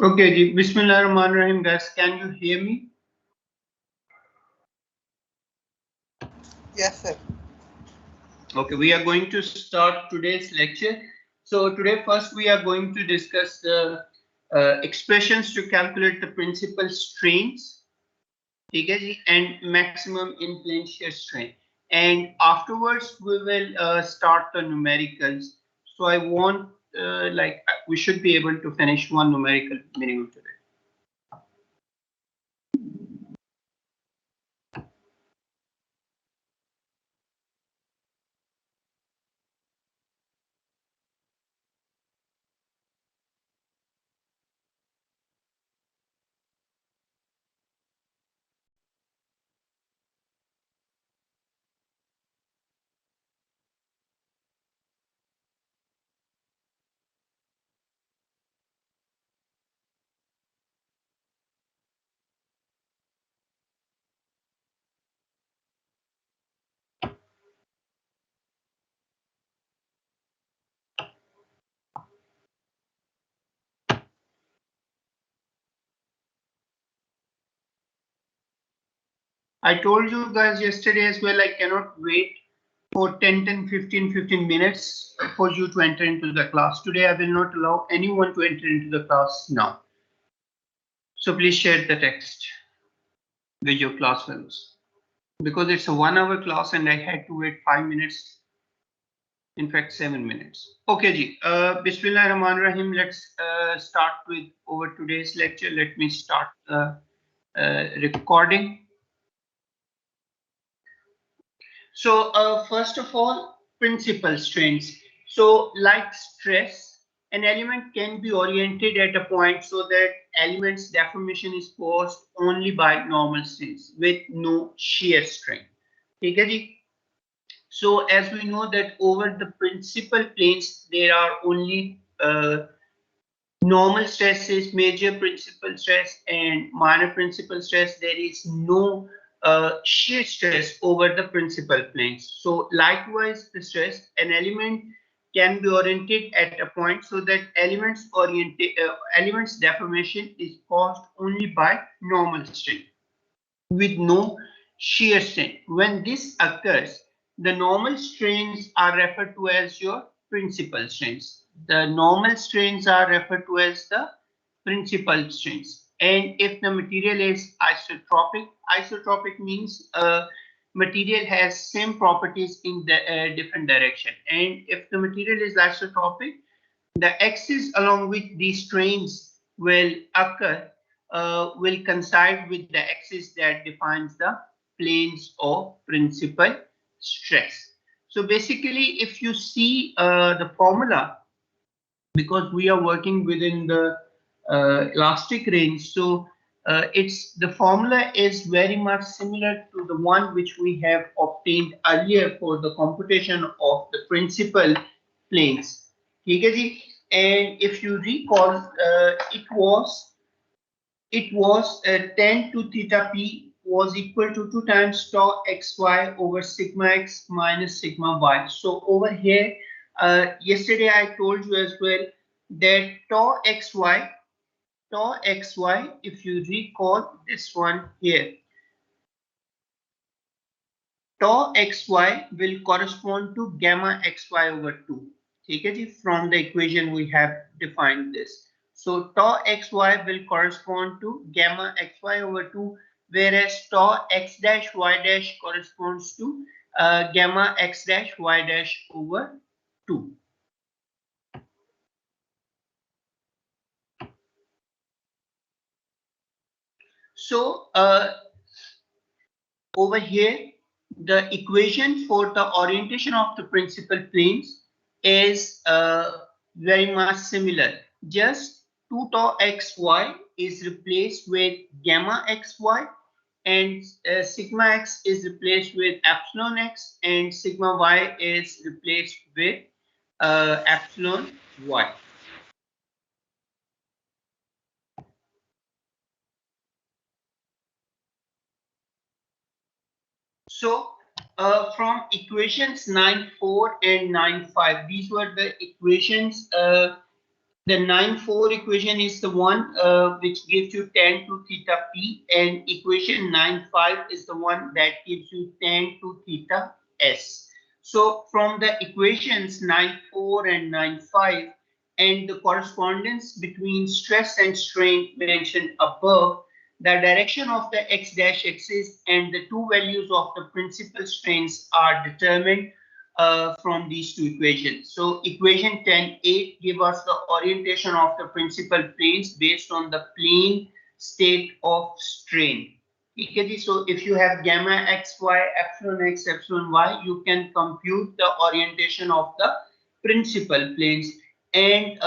Okay, ji. Bismillahirrahmanirrahim, guys. Can you hear me? Yes, sir. Okay, we are going to start today's lecture. So today first we are going to discuss the expressions to calculate the principal strains, okay, and maximum in-plane shear strain. And afterwards we will start the numericals. So I want we should be able to finish one numerical minimum today. I told you guys yesterday as well, I cannot wait for 15 minutes for you to enter into the class. Today, I will not allow anyone to enter into the class now. So please share the text with your class fellows. Because it's a 1 hour class and I had to wait 5 minutes. In fact, 7 minutes. Okay, ji. Bismillahirrahmanirrahim. Let's start with over today's lecture. Let me start the recording. So first of all, principal strains. So like stress, an element can be oriented at a point so that element's deformation is caused only by normal strains with no shear strain. Okay, ji? So as we know that over the principal planes, there are only normal stresses, major principal stress and minor principal stress. There is no shear stress over the principal planes. So likewise, the stress, an element can be oriented at a point so that elements deformation is caused only by normal strain with no shear strain. When this occurs, the normal strains are referred to as your principal strains. The normal strains are referred to as the principal strains. And if the material is isotropic, isotropic means material has same properties in the different direction. And if the material is isotropic, the axis along which these strains will occur will coincide with the axis that defines the planes of principal stress. So basically, if you see the formula, because we are working within the elastic range, so it's the formula is very much similar to the one which we have obtained earlier for the computation of the principal planes. ठीक है जी? And if you recall, it was tan to theta p was equal to 2 times tau xy over sigma x minus sigma y. So over here, yesterday I told you as well that tau xy, if you recall this one here, tau xy will correspond to gamma xy over 2. Okay, from the equation we have defined this. So tau xy will correspond to gamma xy over 2. whereas tau x dash y dash corresponds to gamma x dash y dash over 2. So over here, the equation for the orientation of the principal planes is very much similar. Just 2 tau xy is replaced with gamma xy, and sigma x is replaced with epsilon x, and sigma y is replaced with epsilon y. So from equations 9.4 and 9.5, these were the equations. The 9.4 equation is the one which gives you tan to theta p, and equation 9.5 is the one that gives you tan to theta s. So from the equations 9.4 and 9.5 and the correspondence between stress and strain mentioned above, the direction of the x dash axis and the two values of the principal strains are determined from these two equations. So equation 10.8 give us the orientation of the principal planes based on the plane state of strain. Okay, so if you have gamma xy, epsilon x, epsilon y, you can compute the orientation of the principal planes. And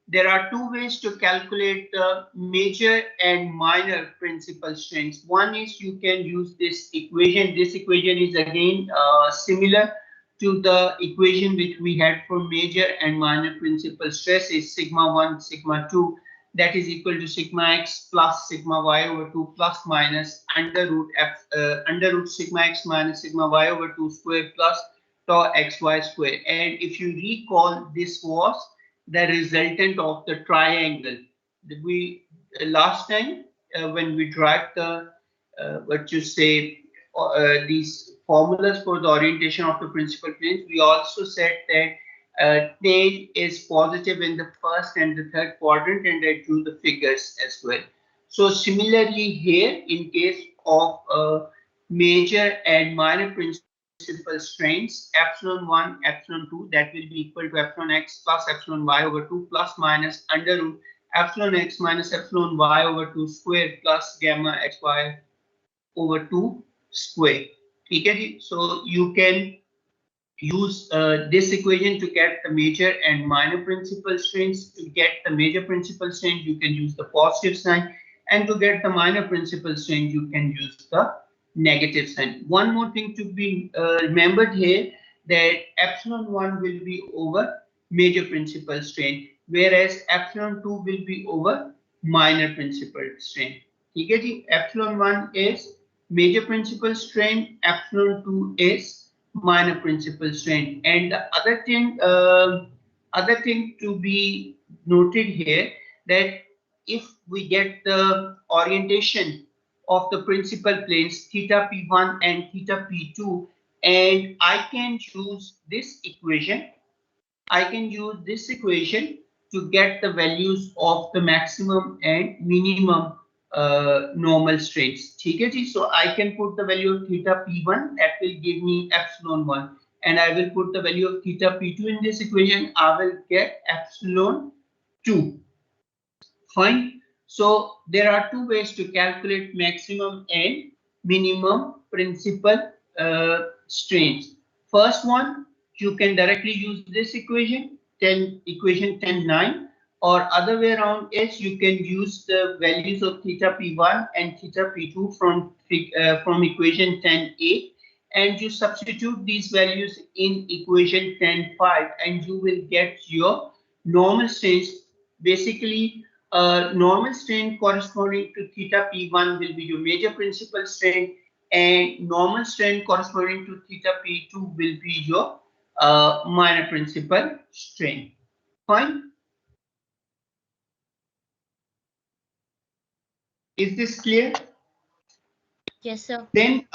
there are two ways to calculate the major and minor principal strains. One is you can use this equation. This equation is again similar to the equation which we had for major and minor principal stress, is sigma 1, sigma 2, that is equal to sigma x plus sigma y over 2 plus minus under root sigma x minus sigma y over 2 square plus tau xy square. And if you recall, this was the resultant of the triangle. We last time when we derived the what you say these formulas for the orientation of the principal planes, we also said that tail is positive in the first and the third quadrant, and I drew the figures as well. So similarly here, in case of major and minor principal strains, epsilon 1, epsilon 2, that will be equal to epsilon x plus epsilon y over 2 plus minus under root epsilon x minus epsilon y over 2 square plus gamma xy over 2 square. Okay, so you can use this equation to get the major and minor principal strains. To get the major principal strain, you can use the positive sign, and to get the minor principal strain, you can use the negative sign. One more thing to be remembered here, that epsilon 1 will be over major principal strain, whereas epsilon 2 will be over minor principal strain. Okay, epsilon 1 is major principal strain, epsilon 2 is minor principal strain. And the other thing to be noted here, that if we get the orientation of the principal planes theta p1 and theta p2, and I can use this equation, to get the values of the maximum and minimum normal strains. So I can put the value of theta p1, that will give me epsilon 1, and I will put the value of theta p2 in this equation, I will get epsilon 2. Fine. So there are two ways to calculate maximum and minimum principal strains. First one, you can directly use this equation, equation 10.9, or other way around is you can use the values of theta p1 and theta p2 from equation 10.8, and you substitute these values in equation 10.5, and you will get your normal strains. Basically, normal strain corresponding to theta p1 will be your major principal strain, and normal strain corresponding to theta p2 will be your minor principal strain. Fine. Is this clear? Yes, sir. Then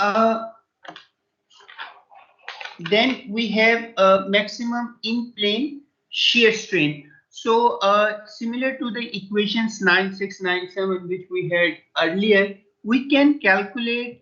we have a maximum in plane shear strain. So similar to the equations 9, 6, 9, 7 which we had earlier, we can calculate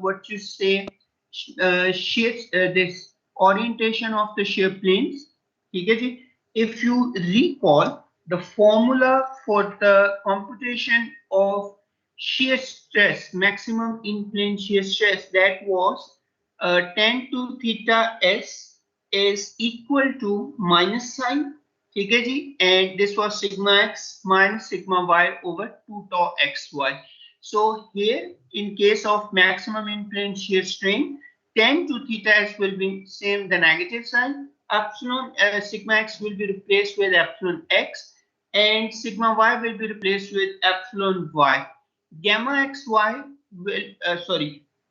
what you say shear this orientation of the shear planes. ठीक है जी? If you recall the formula for the computation of shear stress, maximum in plane shear stress, that was tan to theta s is equal to minus sign, ठीक है जी, and this was sigma x minus sigma y over 2 tau xy. So here in case of maximum in plane shear strain, tan to theta s will be same the negative sign, epsilon sigma x will be replaced with epsilon x, and sigma y will be replaced with epsilon y. Gamma xy will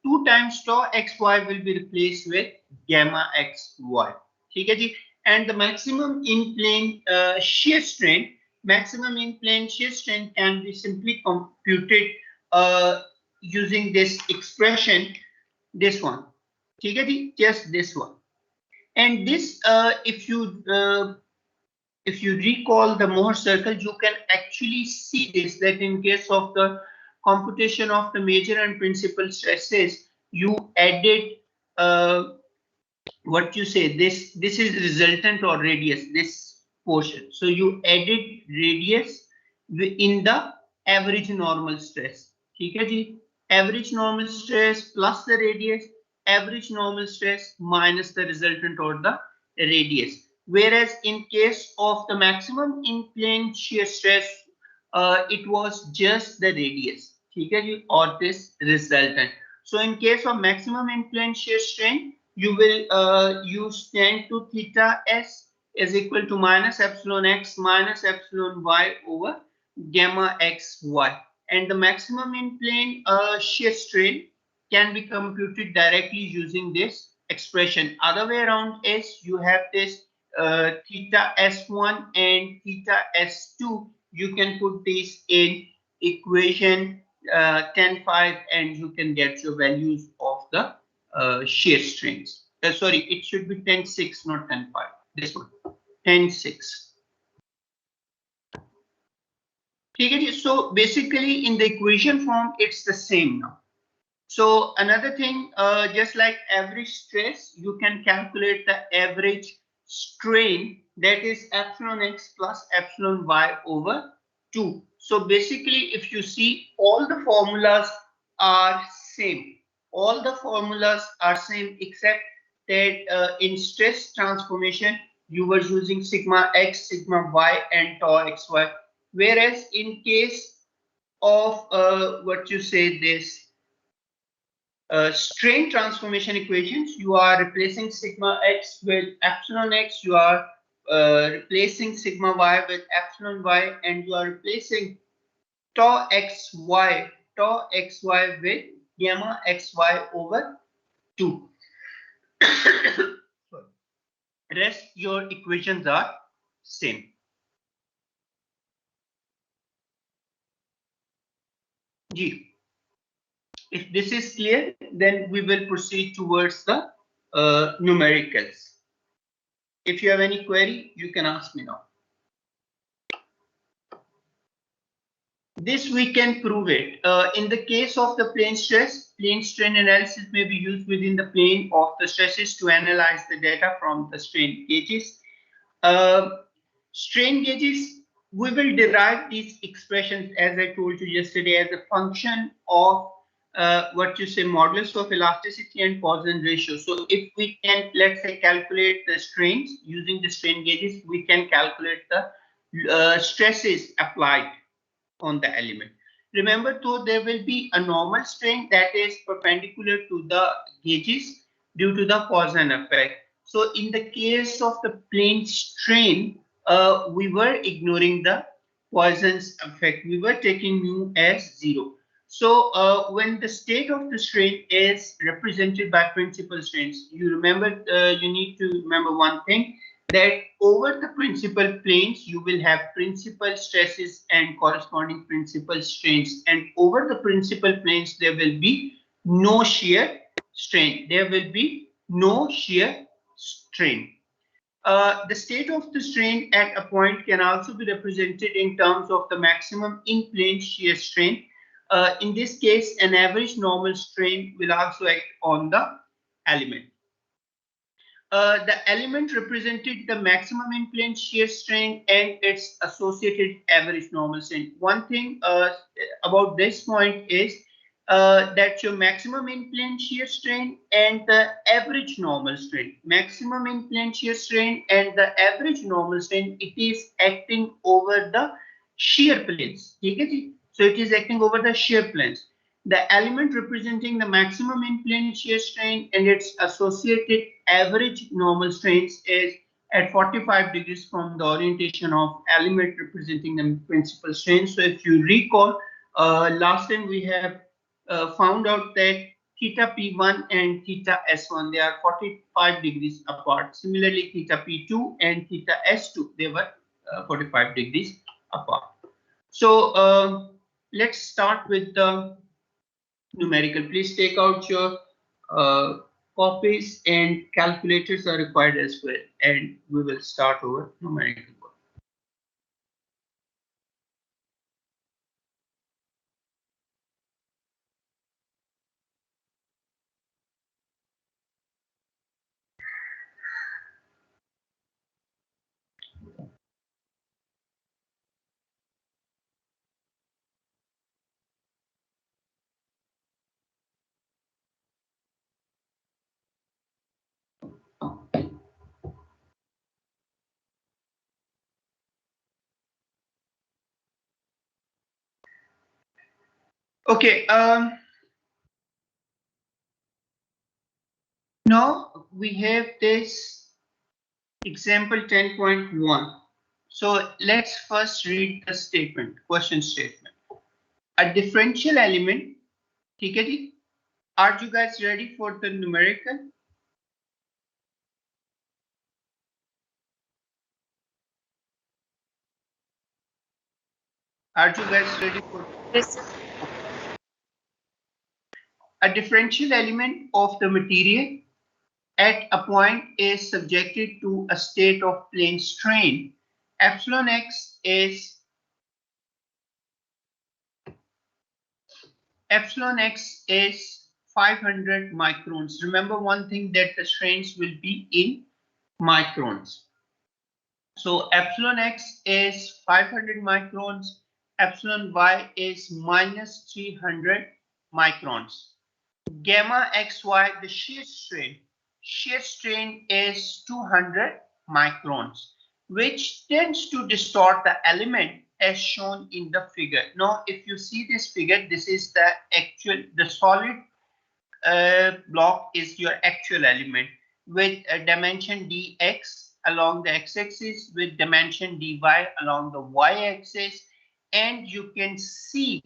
2 times tau xy will be replaced with gamma xy. ठीक है जी? And the maximum in plane shear strain, maximum in plane shear strain can be simply computed using this expression, this one. ठीक है जी? Just this one. And this if you recall the Mohr circle, you can actually see this, that in case of the computation of the major and principal stresses, you added what you say, this is resultant or radius, this portion, so you added radius in the average normal stress. ठीक है जी? Average normal stress plus the radius, average normal stress minus the resultant or the radius. Whereas in case of the maximum in plane shear stress, it was just the radius, ठीक है जी, or this resultant. So in case of maximum in plane shear strain, you will use tan to theta s is equal to minus epsilon x minus epsilon y over gamma xy, and the maximum in plane shear strain can be computed directly using this expression. Other way around is you have this theta s1 and theta s2. You can put this in equation 10.5 and you can get your values of the shear strains. Sorry, it should be 10.6, not 10.5. This one, 10.6. ठीक है जी? So basically in the equation form, it's the same now. So another thing, just like average stress, you can calculate the average strain, that is epsilon x plus epsilon y over 2. So basically, if you see, all the formulas are same. All the formulas are same except that in stress transformation, you were using sigma x, sigma y, and tau xy. Whereas in case of what you say, this strain transformation equations, you are replacing sigma x with epsilon x, you are replacing sigma y with epsilon y, and you are replacing tau xy with gamma xy over 2. Rest your equations are same. Ji. If this is clear, then we will proceed towards the numericals. If you have any query, you can ask me now. This we can prove it. In the case of the plane stress, plane strain analysis may be used within the plane of the stresses to analyze the data from the strain gauges. Strain gauges, we will derive these expressions, as I told you yesterday, as a function of what you say, modulus of elasticity and Poisson ratio. So if we can, let's say, calculate the strains using the strain gauges, we can calculate the stresses applied on the element. Remember, though, there will be a normal strain that is perpendicular to the gauges due to the Poisson effect. So in the case of the plane strain, we were ignoring the Poisson's effect. We were taking mu as 0. So when the state of the strain is represented by principal strains, you remember, you need to remember one thing, that over the principal planes, you will have principal stresses and corresponding principal strains. And over the principal planes, there will be no shear strain. There will be no shear strain. The state of the strain at a point can also be represented in terms of the maximum in plane shear strain. In this case, an average normal strain will also act on the element. The element represented the maximum in-plane shear strain and its associated average normal strain. One thing about this point is that your maximum in-plane shear strain and the average normal strain, maximum in-plane shear strain and the average normal strain, it is acting over the shear planes. So it is acting over the shear planes. The element representing the maximum in-plane shear strain and its associated average normal strains is at 45 degrees from the orientation of element representing the principal strain. So if you recall, last time we have found out that theta P1 and theta S1, they are 45 degrees apart. Similarly, theta P2 and theta S2, they were 45 degrees apart. So let's start with the numerical. Please take out your copies, and calculators are required as well. And we will start over numerical work. Okay. Now we have this example 10.1. So let's first read the statement, question statement. A differential element, ठीक है जी? Are you guys ready for the numerical? Are you guys ready for? Yes, sir. A differential element of the material at a point is subjected to a state of plane strain. Epsilon x is 500 microns. Remember one thing, that the strains will be in microns. So epsilon x is 500 microns, epsilon y is minus 300 microns. Gamma xy, the shear strain is 200 microns, which tends to distort the element as shown in the figure. Now, if you see this figure, this is the solid block is your actual element with a dimension dx along the x-axis, with dimension dy along the y-axis, and you can see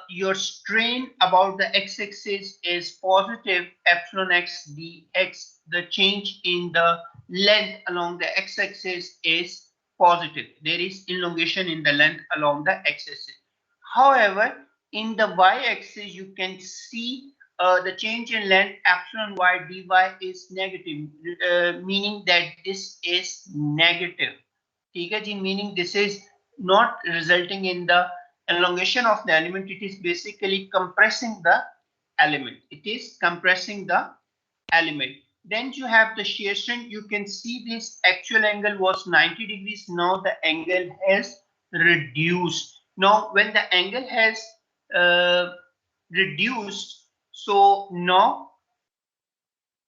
your strain about the x-axis is positive epsilon x dx. The change in the length along the x-axis is positive. There is elongation in the length along the x-axis. However, in the y-axis, you can see the change in length epsilon y dy is negative, meaning that this is negative. ठीक है जी, meaning this is not resulting in the elongation of the element. It is basically compressing the element. It is compressing the element. Then you have the shear strain. You can see this actual angle was 90 degrees. Now the angle has reduced. Now when the angle has reduced, so now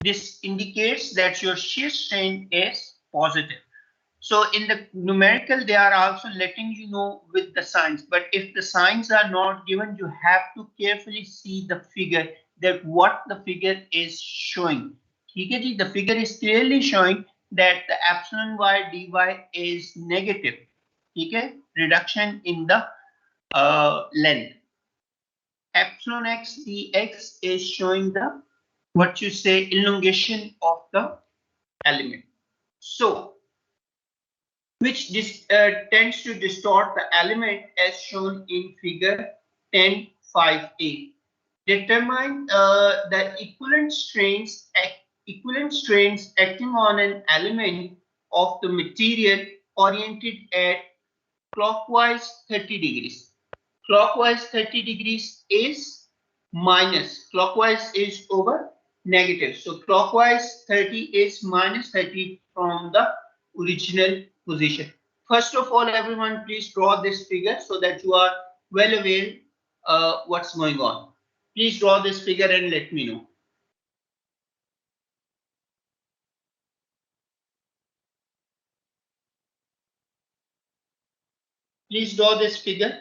this indicates that your shear strain is positive. So in the numerical, they are also letting you know with the signs. But if the signs are not given, you have to carefully see the figure, that what the figure is showing. The figure is clearly showing that the epsilon y dy is negative. Reduction in the length. Epsilon x dx is showing the, what you say, elongation of the element. So which tends to distort the element as shown in figure 10.5a. Determine the equivalent strains acting on an element of the material oriented at clockwise 30 degrees. clockwise 30 degrees is minus, clockwise is over negative. So clockwise 30 is minus 30 from the original position. First of all, everyone, please draw this figure so that you are well aware what's going on. Please draw this figure and let me know. Please draw this figure.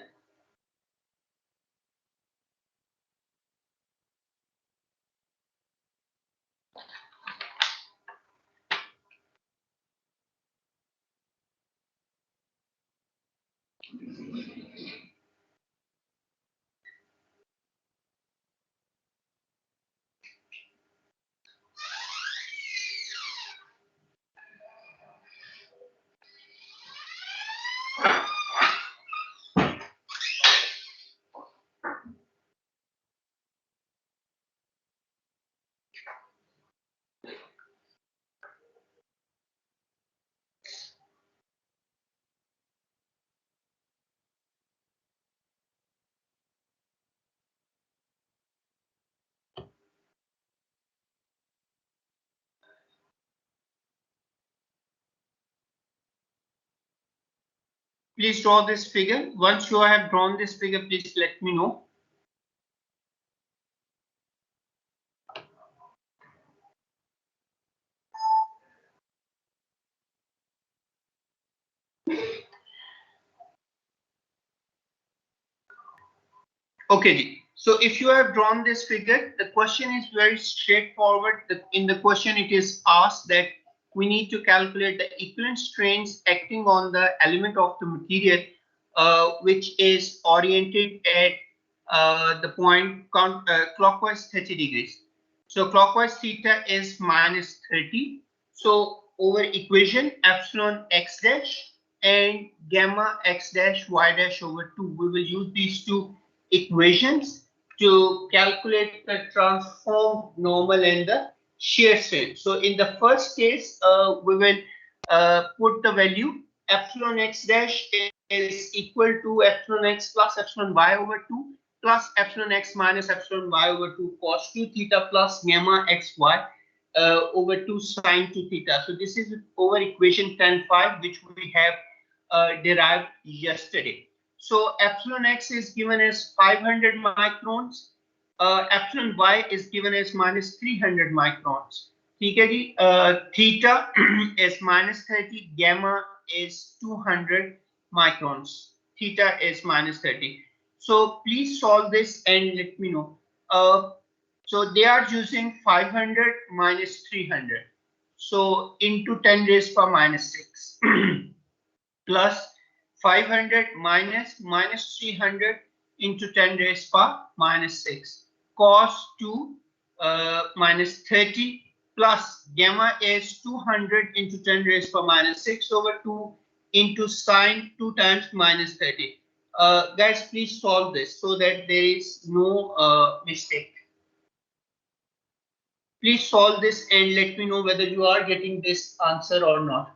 Please draw this figure. Once you have drawn this figure, please let me know. Okay, so if you have drawn this figure, the question is very straightforward. In the question, it is asked that we need to calculate the equivalent strains acting on the element of the material which is oriented at the point clockwise 30 degrees. So clockwise theta is minus 30. So over equation epsilon x dash and gamma x dash y dash over 2, we will use these two equations to calculate the transformed normal and the shear strain. So in the first case, we will put the value epsilon x dash is equal to epsilon x plus epsilon y over 2 plus epsilon x minus epsilon y over 2 cos 2 theta plus gamma xy over 2 sine 2 theta. So this is over equation 10.5 which we have derived yesterday. So epsilon x is given as 500 microns, epsilon y is given as minus 300 microns. ठीक है जी, theta is minus 30, gamma is 200 microns, theta is minus 30. So please solve this and let me know. So they are using 500 minus 300. So into 10 raised power minus 6 plus 500 minus 300 into 10 raised power minus 6 cos 2 minus 30 plus gamma is 200 into 10 raised power minus 6 over 2 into sine 2 times minus 30. Guys, please solve this so that there is no mistake. Please solve this and let me know whether you are getting this answer or not.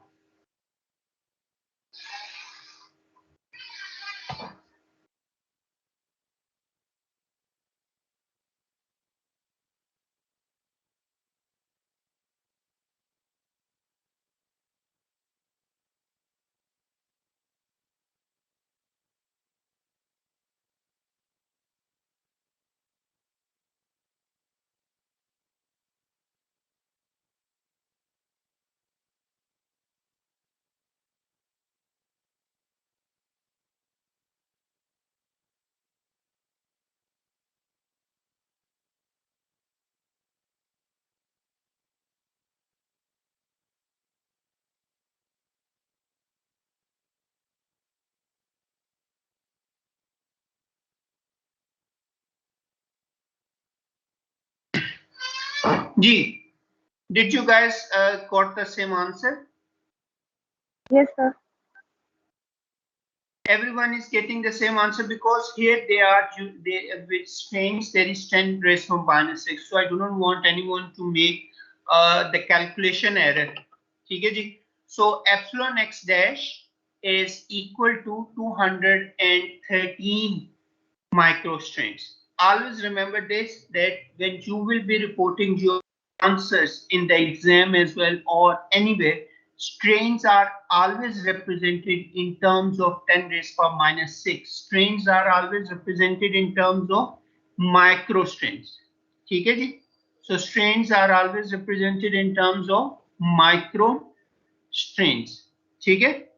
G, did you guys got the same answer? Yes, sir. Everyone is getting the same answer because here they are with strains there is 10 raised from minus 6. So I do not want anyone to make the calculation error. ठीक है जी? So epsilon x dash is equal to 213 microstrains. Always remember this, that when you will be reporting your answers in the exam as well or anywhere, strains are always represented in terms of 10 raised power minus 6. Strains are always represented in terms of microstrains. ठीक है जी? So strains are always represented in terms of microstrains. ठीक है?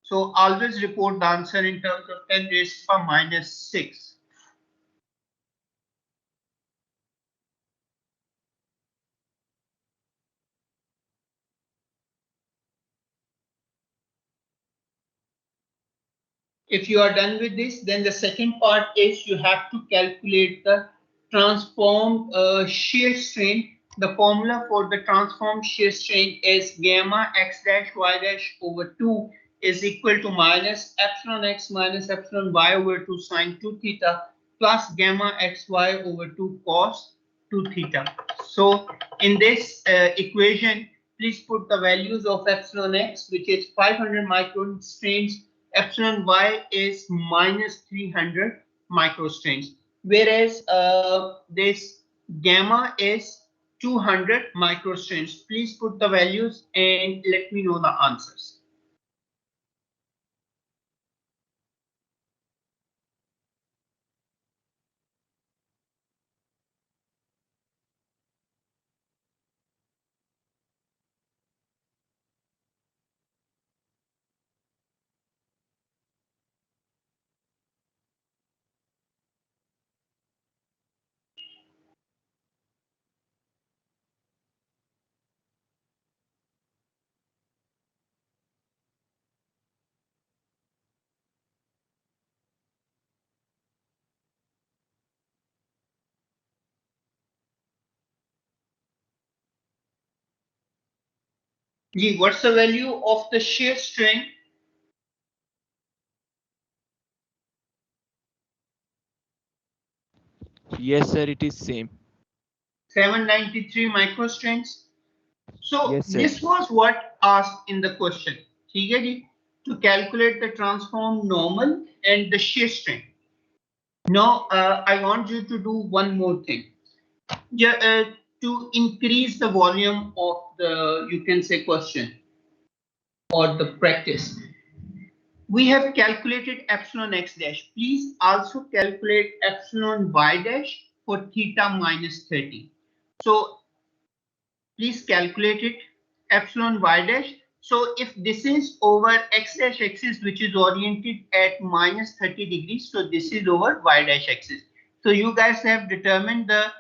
So always report the answer in terms of 10 raised power minus 6. If you are done with this, then the second part is you have to calculate the transformed shear strain. The formula for the transformed shear strain is gamma x dash y dash over 2 is equal to minus epsilon x minus epsilon y over 2 sine 2 theta plus gamma xy over 2 cos 2 theta. So in this equation, please put the values of epsilon x, which is 500 micron strains. Epsilon y is minus 300 microstrains, whereas this gamma is 200 microstrains. Please put the values and let me know the answers. Ji, what's the value of the shear strain? Yes, sir, it is same. 793 microstrains. So Yes, sir. this was what asked in the question. ठीक है जी? To calculate the transform normal and the shear strain. Now I want you to do one more thing. Yeah, to increase the volume of the, you can say, question or the practice, we have calculated epsilon x dash. Please also calculate epsilon y dash for theta minus 30. So please calculate it, epsilon y dash. So if this is over x dash axis, which is oriented at minus 30 degrees, so this is over y dash axis. So you guys have determined the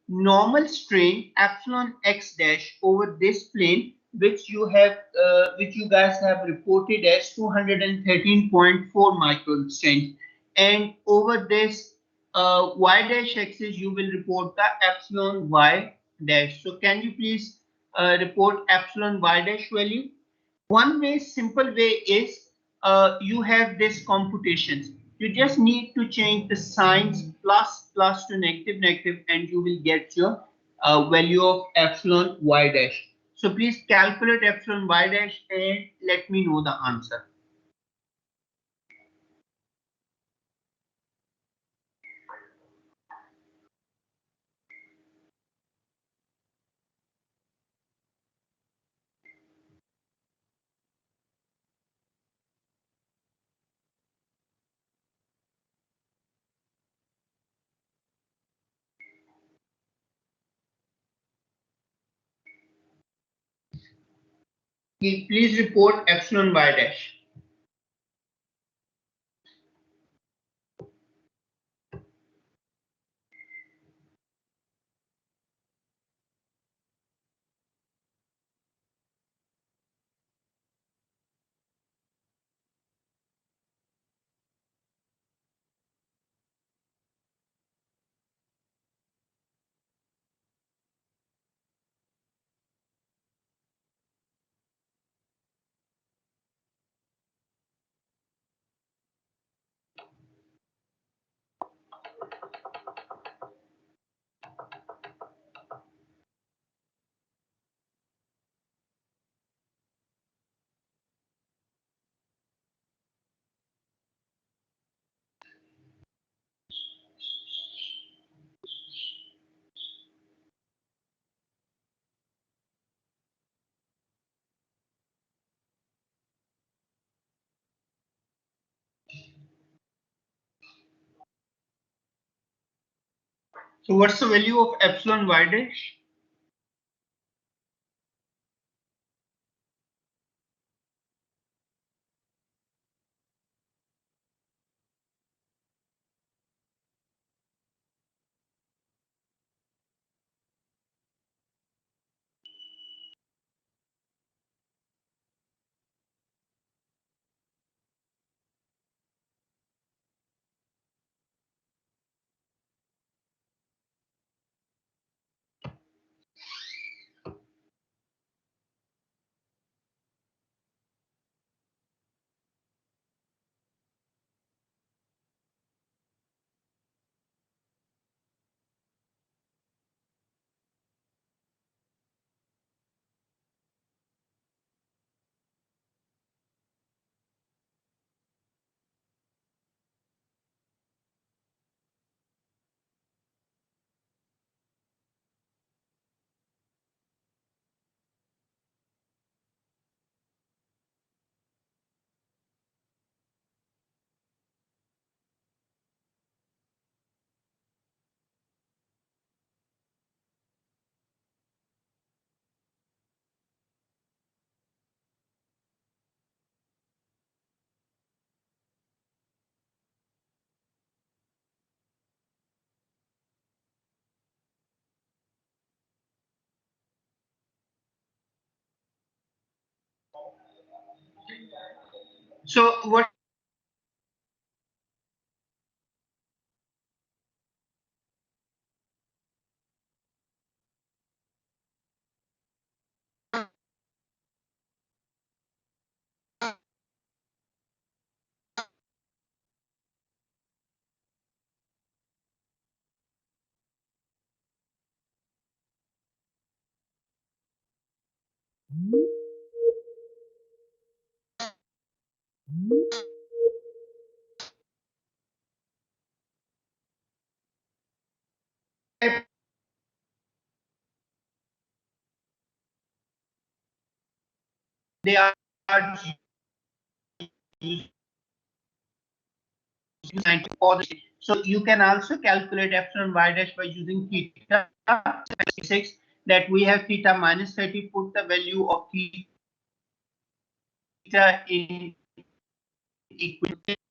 normal strain epsilon x dash over this plane, which you guys have reported as 213.4 micron strain, and over this y dash axis you will report the epsilon y dash. So can you please report epsilon y dash value? One way, simple way is you have this computations. You just need to change the signs plus plus to negative negative and you will get your value of epsilon y dash. So please calculate epsilon y dash and let me know the answer. Please report epsilon y dash. So what's the value of epsilon y dash? So what they are using for the, so you can also calculate epsilon y dash by using theta 6, that we have theta minus 30, put the value of theta in equation